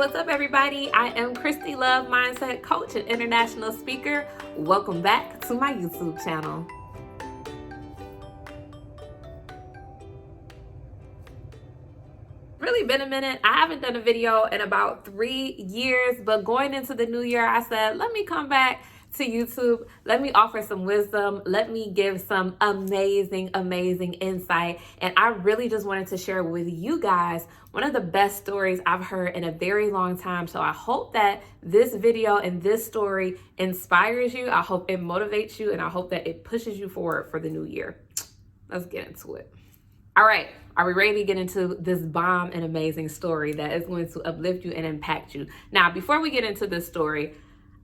what's up everybody? I am Christy Love, mindset coach and international speaker. Welcome back to my YouTube channel. Really been a minute. I haven't done a video in about 3 years, but going into the new year, I said, let me come back to YouTube. Let me offer some wisdom. Let me give some amazing insight. And I really just wanted to share with you guys one of the best stories I've heard in a very long time. So I hope that this video and this story inspires you. I hope it motivates you, and I hope that it pushes you forward for the new year. Let's get into it. All right, are we ready to get into this bomb and amazing story that is going to uplift you and impact you? Now, before we get into this story,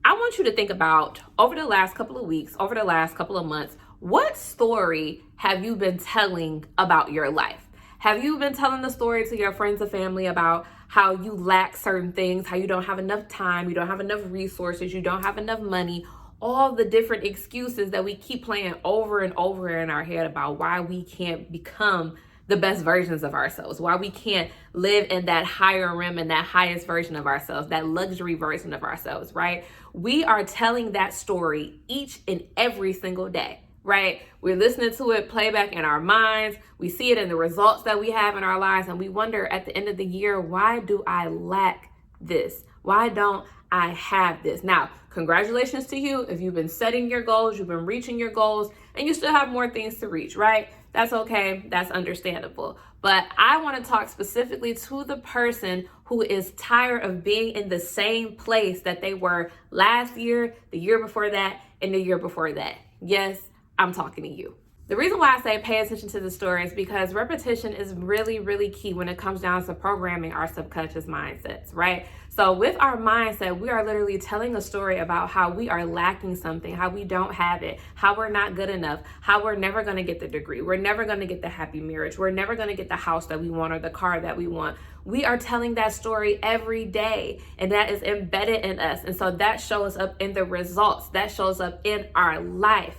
I want you to think about, over the last couple of weeks, over the last couple of months, what story have you been telling about your life? Have you been telling the story to your friends and family about how you lack certain things, how you don't have enough time, you don't have enough resources, you don't have enough money, all the different excuses that we keep playing over and over in our head about why we can't become the best versions of ourselves, why we can't live in that higher realm and that highest version of ourselves, that luxury version of ourselves, right? We are telling that story each and every single day, right? We're listening to it playback in our minds. We see it in the results that we have in our lives, and we wonder at the end of the year, why do I lack this? Why don't I have this? Now, congratulations to you if you've been setting your goals, you've been reaching your goals, and you still have more things to reach, right? That's okay. That's understandable. But I want to talk specifically to the person who is tired of being in the same place that they were last year, the year before that, and the year before that. Yes, I'm talking to you. The reason why I say pay attention to the story is because repetition is really key when it comes down to programming our subconscious mindsets, right? So with our mindset, we are literally telling a story about how we are lacking something, how we don't have it, how we're not good enough, how we're never going to get the degree, we're never going to get the happy marriage, we're never going to get the house that we want or the car that we want. We are telling that story every day, and that is embedded in us. And so that shows up in the results, that shows up in our life.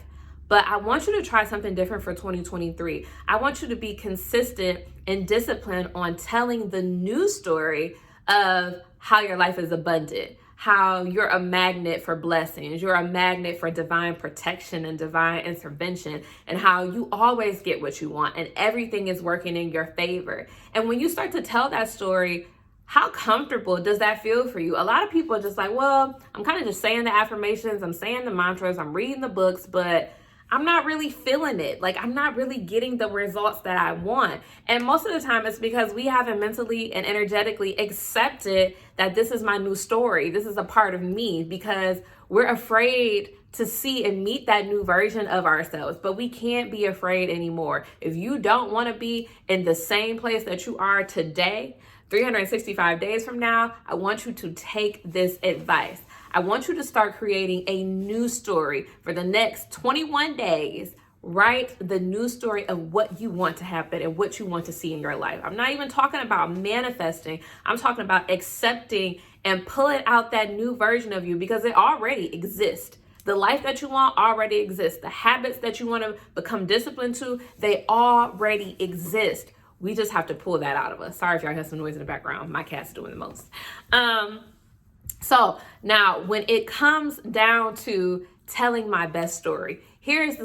But I want you to try something different for 2023. I want you to be consistent and disciplined on telling the new story of how your life is abundant, how you're a magnet for blessings, you're a magnet for divine protection and divine intervention, and how you always get what you want and everything is working in your favor. And when you start to tell that story, how comfortable does that feel for you? A lot of people are just like, well, I'm kind of just saying the affirmations, I'm saying the mantras, I'm reading the books, but I'm not really feeling it. Like, I'm not really getting the results that I want. And most of the time it's because we haven't mentally and energetically accepted that this is my new story. This is a part of me, because we're afraid to see and meet that new version of ourselves. But we can't be afraid anymore. If you don't want to be in the same place that you are today, 365 days from now, I want you to take this advice. I want you to start creating a new story for the next 21 days. Write the new story of what you want to happen and what you want to see in your life. I'm not even talking about manifesting. I'm talking about accepting and pulling out that new version of you, because it already exists. The life that you want already exists. The habits that you want to become disciplined to, they already exist. We just have to pull that out of us. Sorry if y'all hear some noise in the background. My cat's doing the most. So now when it comes down to telling my best story, here's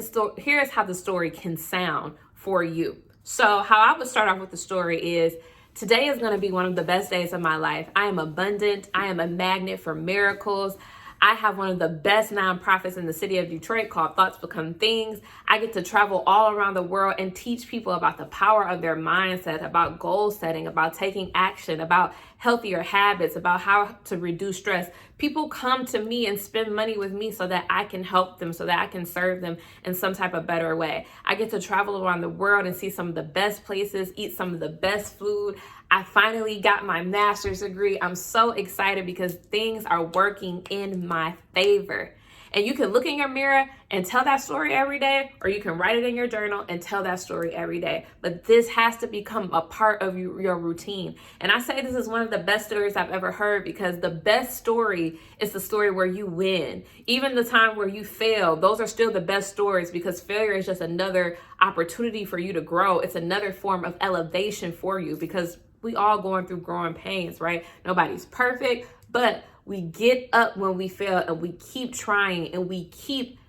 how the story can sound for you. So how I would start off with the story is, today is going to be one of the best days of my life. I am abundant. I am a magnet for miracles. I have one of the best nonprofits in the city of Detroit called Thoughts Become Things. I get to travel all around the world and teach people about the power of their mindset, about goal setting, about taking action, about healthier habits, about how to reduce stress. People come to me and spend money with me so that I can help them, so that I can serve them in some type of better way. I get to travel around the world and see some of the best places, eat some of the best food. I finally got my master's degree. I'm so excited because things are working in my favor. And you can look in your mirror and tell that story every day, or you can write it in your journal and tell that story every day. But this has to become a part of your routine. And I say this is one of the best stories I've ever heard, because the best story is the story where you win. Even the time where you fail, those are still the best stories, because failure is just another opportunity for you to grow. It's another form of elevation for you, because We all going through growing pains, right? Nobody's perfect, but we get up when we fail and we keep trying and we keep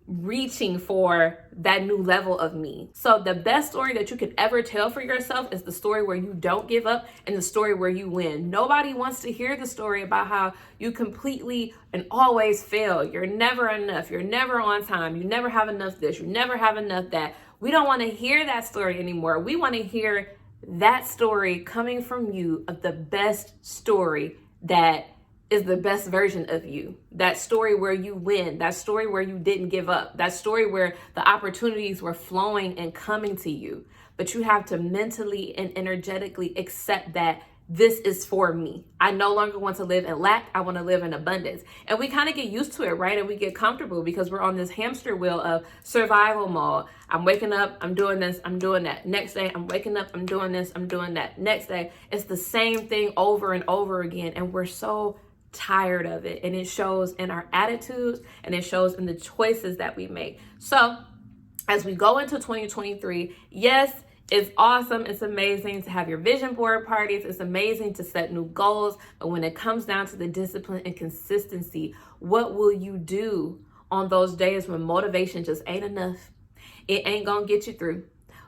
reaching for that new level of me. So the best story that you could ever tell for yourself is the story where you don't give up and the story where you win. Nobody wants to hear the story about how you completely and always fail. You're never enough. You're never on time. You never have enough this. You never have enough that. We don't want to hear that story anymore. We want to hear that story coming from you of the best story that is the best version of you. That story where you win, that story where you didn't give up, that story where the opportunities were flowing and coming to you. But you have to mentally and energetically accept that this is for me. I no longer want to live in lack. I want to live in abundance. And we kind of get used to it, right? And we get comfortable because we're on this hamster wheel of survival mode. I'm waking up, I'm doing this, I'm doing that. Next day, I'm waking up, I'm doing this, I'm doing that. Next day, it's the same thing over and over again. And we're so tired of it, and it shows in our attitudes and it shows in the choices that we make. So as we go into 2023, yes, it's awesome, it's amazing to have your vision board parties, it's amazing to set new goals, but when it comes down to the discipline and consistency, what will you do on those days when motivation just ain't enough? It ain't gonna get you through.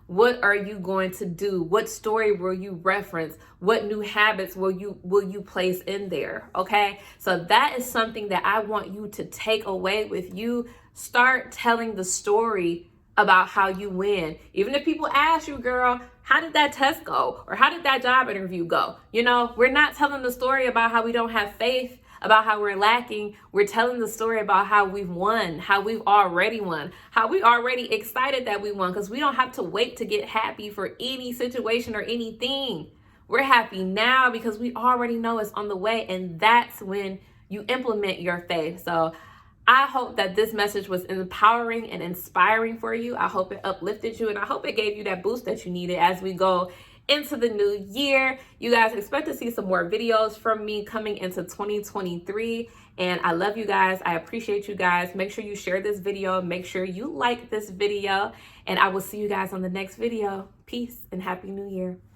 What are you going to do? What story will you reference? What new habits will you place in there? Okay? So that is something that I want you to take away with you. Start telling the story about how you win. Even if people ask you, girl, how did that test go? Or how did that job interview go? You know, we're not telling the story about how we don't have faith, about how we're lacking. We're telling the story about how we've won, how we've already won, how we already excited that we won, because we don't have to wait to get happy for any situation or anything. We're happy now because we already know it's on the way, and that's when you implement your faith. So I hope that this message was empowering and inspiring for you. I hope it uplifted you, and I hope it gave you that boost that you needed as we go into the new year. You guys expect to see some more videos from me coming into 2023, and I love you guys. I appreciate you guys. Make sure you share this video. Make sure you like this video, and I will see you guys on the next video. Peace and Happy New Year.